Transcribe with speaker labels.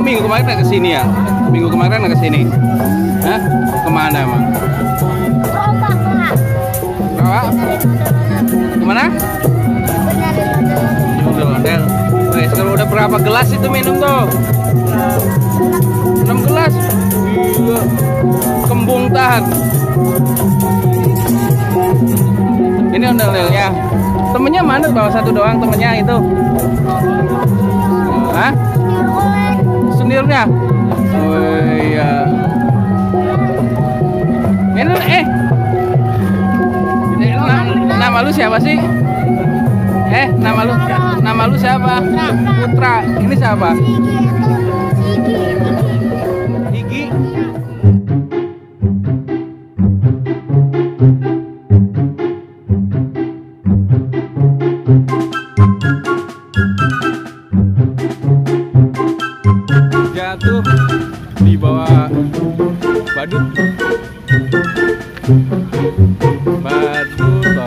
Speaker 1: minggu kemarin nggak kesini ya? Minggu kemarin nggak kesini? Hah? Kemana emang? Bawa? Kemana? Ondel-ondel. Wes, kalau udah berapa gelas itu minum tuh? 6 gelas. Iya. Kembung tahan. Ini ondel-ondelnya. Temennya mana? Bawa satu doang temennya itu. Hah? Sendirnya? Oh iya. Ini nama lu siapa sih? Nama lu siapa? Putra. Ini siapa? Gigi. Jatuh di bawah badut. Badut.